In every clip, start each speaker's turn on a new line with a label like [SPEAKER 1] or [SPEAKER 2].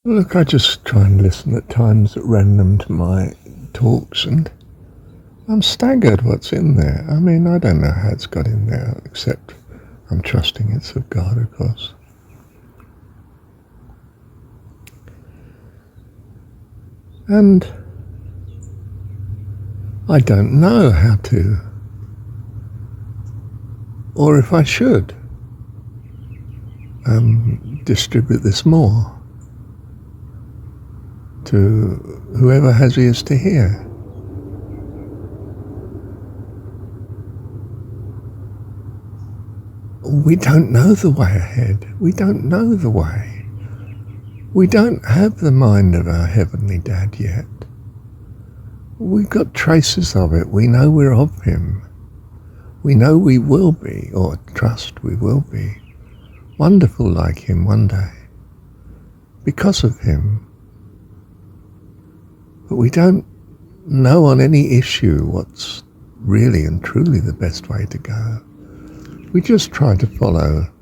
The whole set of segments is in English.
[SPEAKER 1] Look, I just try and listen at times at random to my talks, and I'm staggered what's in there. I mean, I don't know how it's got in there, except I'm trusting it's of God, of course. And I don't know how to, or if I should, distribute this more to whoever has ears to hear. We don't know the way ahead. We don't know the way. We don't have the mind of our Heavenly Dad yet. We've got traces of it. We know we're of Him. We know we will be, or trust we will be, wonderful like Him one day, because of Him. But we don't know on any issue what's really and truly the best way to go. We just try to follow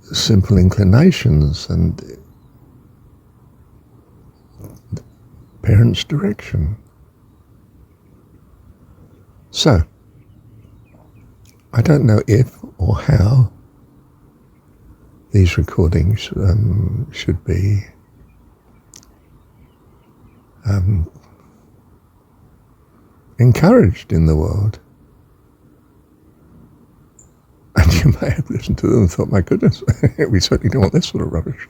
[SPEAKER 1] simple inclinations and the parents' direction. So, I don't know if or how these recordings should be encouraged in the world. And you may have listened to them and thought, my goodness, we certainly don't want this sort of rubbish.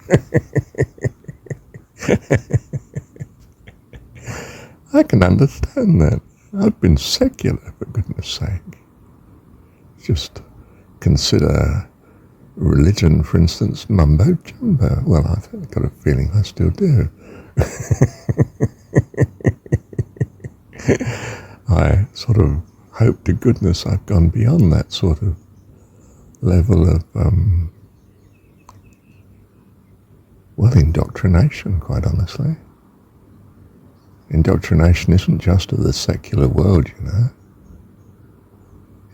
[SPEAKER 1] I can understand that. I've been secular, for goodness sake. Just consider religion, for instance, mumbo jumbo. Well, I've got a feeling I still do. I sort of hope to goodness I've gone beyond that sort of level of, indoctrination, quite honestly. Indoctrination isn't just of the secular world, you know.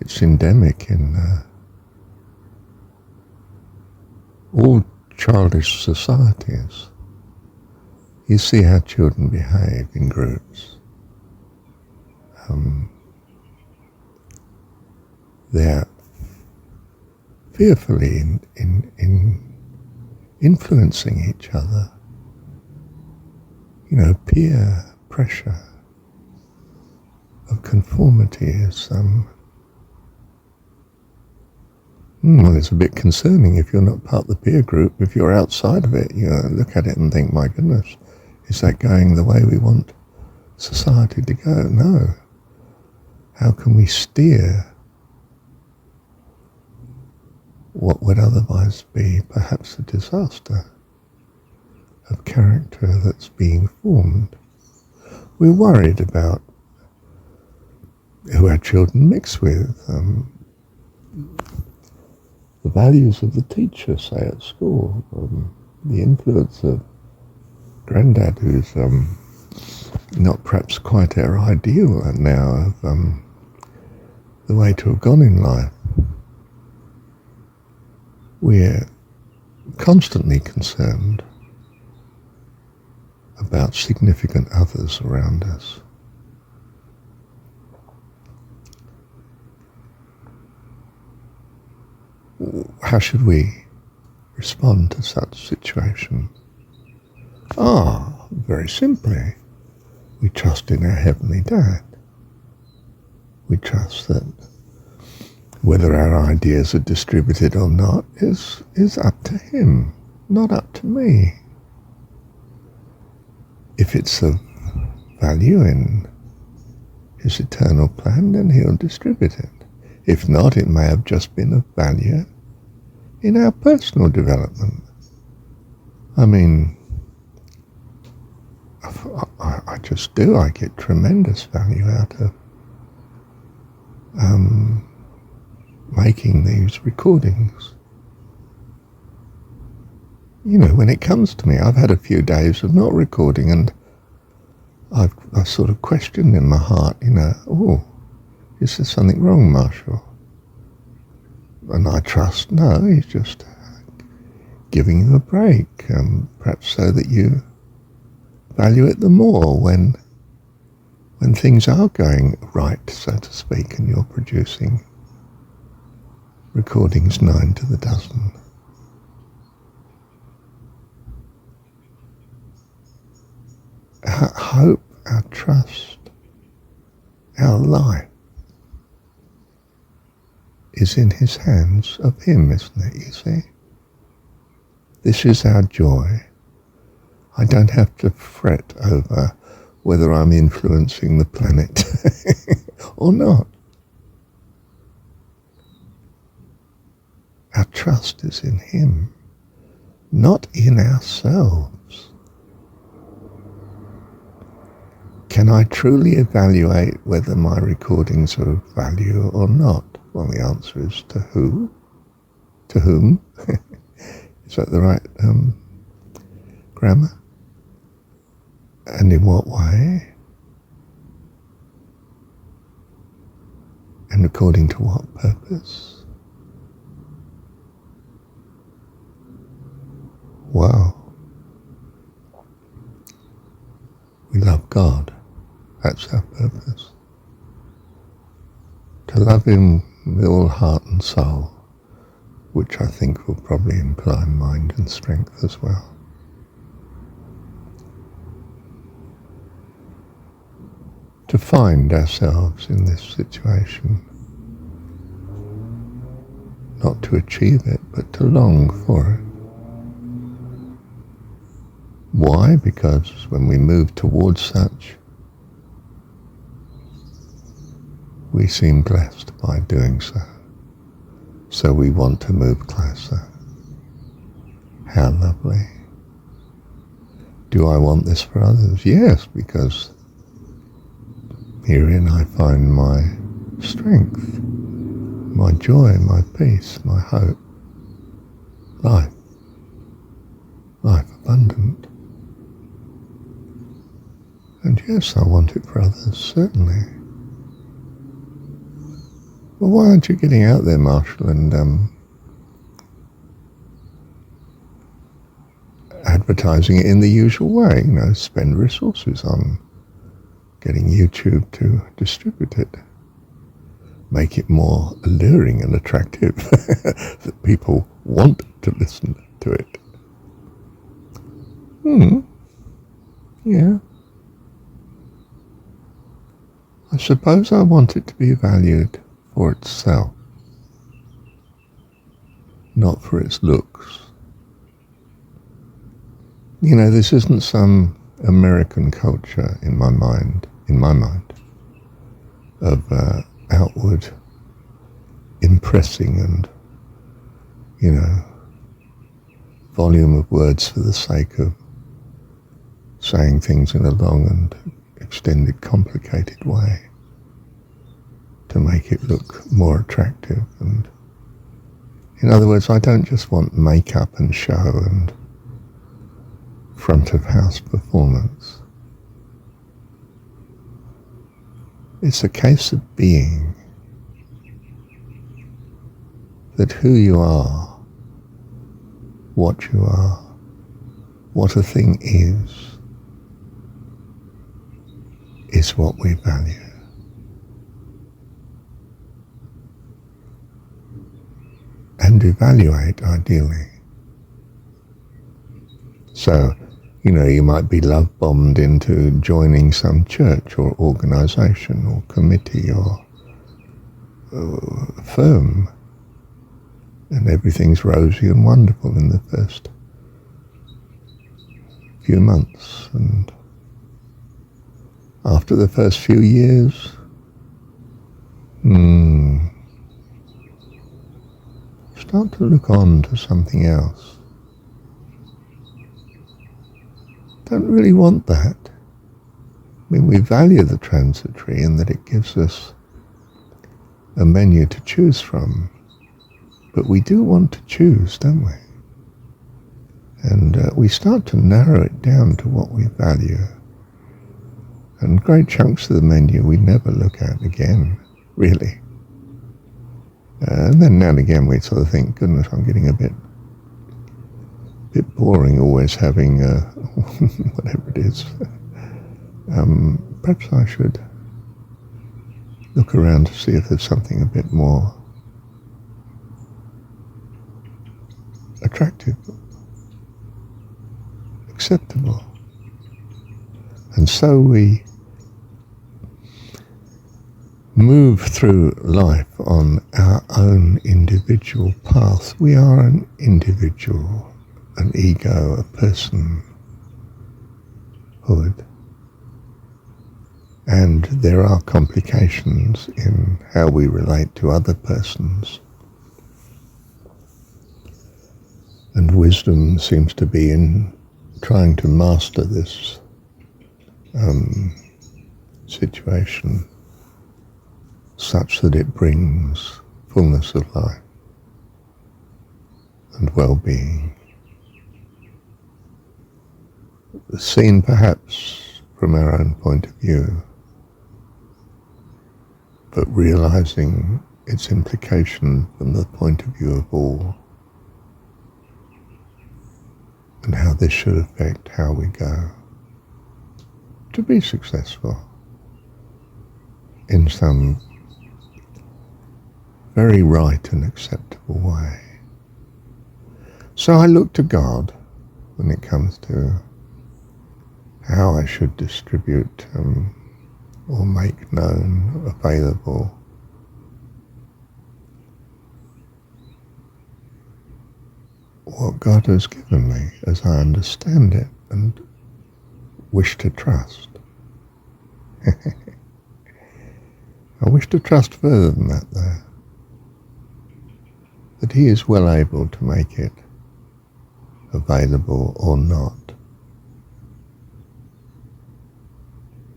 [SPEAKER 1] It's endemic in all childish societies. You see how children behave in groups. They're fearfully in influencing each other. You know, peer pressure of conformity is well, it's a bit concerning if you're not part of the peer group. If you're outside of it, you look at it and think, my goodness, is that going the way we want society to go? No. How can we steer what would otherwise be perhaps a disaster of character that's being formed? We're worried about who our children mix with, the values of the teacher, say, at school, the influence of granddad, who's not perhaps quite our ideal now of the way to have gone in life. We're constantly concerned about significant others around us. How should we respond to such situations? Very simply, we trust in our Heavenly Dad. We trust that whether our ideas are distributed or not is up to Him, not up to me. If it's of value in His eternal plan, then He'll distribute it. If not, it may have just been of value in our personal development. I mean, I just do. I get tremendous value out of making these recordings. You know, when it comes to me, I've had a few days of not recording, and I've sort of questioned in my heart, is there something wrong, Marshall? And I trust, no, he's just giving you a break, perhaps so that you value it the more when things are going right, so to speak, and you're producing recordings 9 to the dozen. Our hope, our trust, our life is in his hands of him, isn't it, you see? This is our joy. I don't have to fret over whether I'm influencing the planet or not. Our trust is in him, not in ourselves. Can I truly evaluate whether my recordings are of value or not? Well, the answer is to who? To whom? Is that the right grammar? And in what way? And according to what purpose? Wow. We love God. That's our purpose. To love him with all heart and soul, which I think will probably imply mind and strength as well. To find ourselves in this situation, not to achieve it, but to long for it. Why? Because when we move towards such, we seem blessed by doing so. So we want to move closer. How lovely. Do I want this for others? Yes, because herein I find my strength, my joy, my peace, my hope, life abundant. And yes, I want it for others, certainly. Well, why aren't you getting out there, Marshall, and advertising it in the usual way? You know, spend resources on getting YouTube to distribute it. Make it more alluring and attractive that people want to listen to it. Yeah. I suppose I want it to be valued for itself, not for its looks. You know, this isn't some American culture in my mind, of outward impressing and, you know, volume of words for the sake of saying things in a long and extended, complicated way to make it look more attractive. And in other words, I don't just want makeup and show and front of house performance. It's a case of being, that who you are, what you are, what a thing is what we value. And evaluate, ideally. So, you know, you might be love-bombed into joining some church or organization or committee or firm, and everything's rosy and wonderful in the first few months, and after the first few years, start to look on to something else. Don't really want that. I mean, we value the transitory in that it gives us a menu to choose from, but we do want to choose, don't we? And we start to narrow it down to what we value. And great chunks of the menu we never look at again, really. And then now and again we sort of think, goodness, I'm getting a bit bit boring always having whatever it is. Perhaps I should look around to see if there's something a bit more attractive, acceptable. And so we move through life on our own individual path. We are an individual, an ego, a personhood. And there are complications in how we relate to other persons. And wisdom seems to be in trying to master this situation such that it brings fullness of life and well-being. Seen perhaps from our own point of view, but realizing its implication from the point of view of all, and how this should affect how we go to be successful in some very right and acceptable way. So I look to God when it comes to how I should distribute or make known, available, what God has given me as I understand it and wish to trust. I wish to trust further than that, though, that He is well able to make it available or not,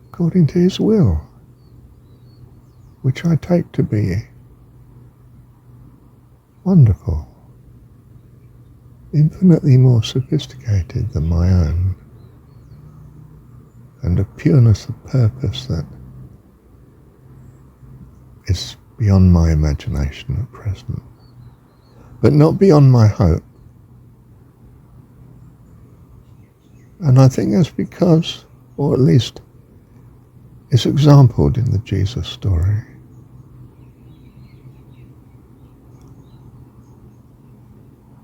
[SPEAKER 1] according to His will, which I take to be wonderful, infinitely more sophisticated than my own, and a pureness of purpose that is beyond my imagination at present, but not beyond my hope. And I think that's because, or at least it's exampled in the Jesus story,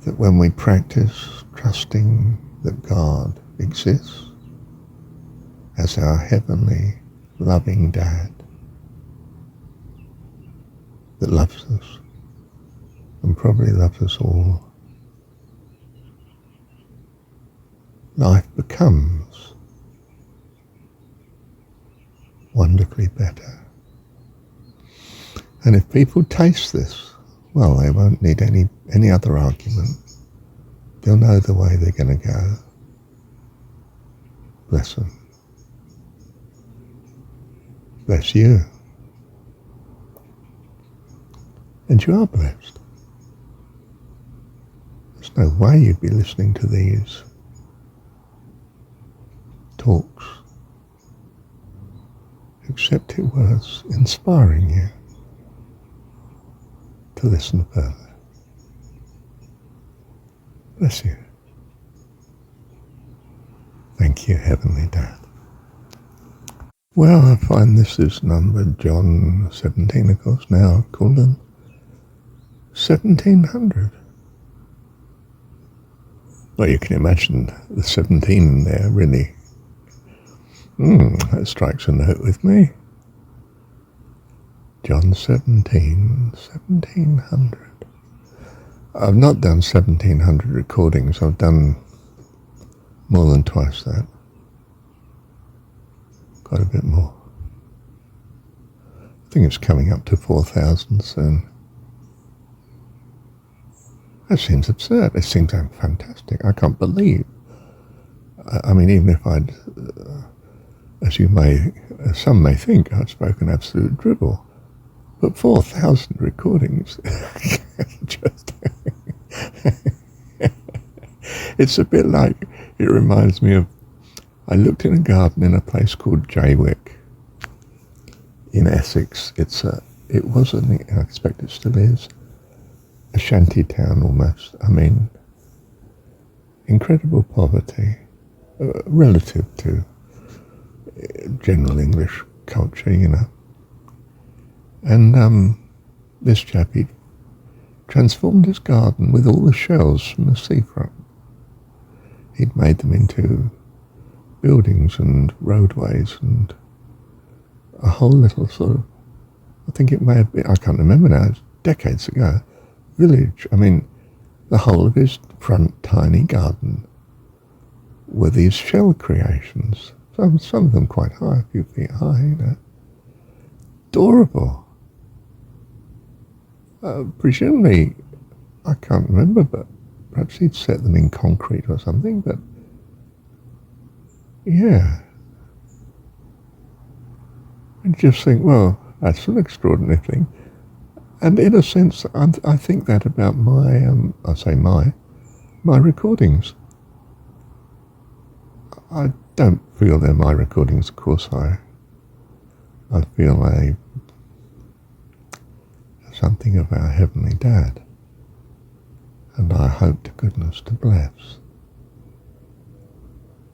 [SPEAKER 1] that when we practice trusting that God exists as our heavenly, loving Dad that loves us and probably loves us all, life becomes wonderfully better. And if people taste this, well, they won't need any other argument. They'll know the way they're going to go. Bless them. Bless you. And you are blessed. There's no way you'd be listening to these talks except it was inspiring you to listen further. Bless you. Thank you, Heavenly Dad. Well, I find this is numbered jon17, of course, now called in 1700. Well, you can imagine the 17 in there, really. That strikes a note with me. jon17, 1700. I've not done 1700 recordings. I've done more than twice that. Quite a bit more. I think it's coming up to 4,000 soon. That seems absurd. It seems fantastic. I can't believe. I mean, even if I'd, as some may think, I've spoken absolute dribble. But 4,000 recordings, just, it's a bit like, it reminds me of, I looked in a garden in a place called Jaywick in Essex. It was, I expect it still is, a shanty town almost. I mean, incredible poverty, relative to general English culture, you know. And this chap, he transformed his garden with all the shells from the seafront. He'd made them into buildings and roadways and a whole little sort of, I think it may have been, I can't remember now, it's decades ago, village. I mean, the whole of his front tiny garden were these shell creations. Some of them quite high, a few feet high, you know. Adorable. Presumably, I can't remember, but perhaps he'd set them in concrete or something, but yeah. And just think, well, that's an extraordinary thing. And in a sense, I think that about my recordings. I don't feel they're my recordings, of course. I feel they are something of our Heavenly Dad. And I hope to goodness to bless.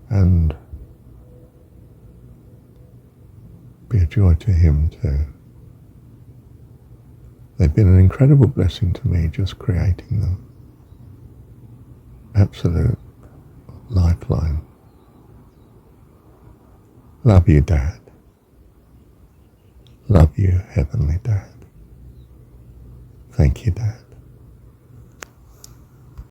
[SPEAKER 1] And be a joy to him too. They've been an incredible blessing to me, just creating them. Absolute lifeline. Love you, Dad. Love you, Heavenly Dad. Thank you, Dad.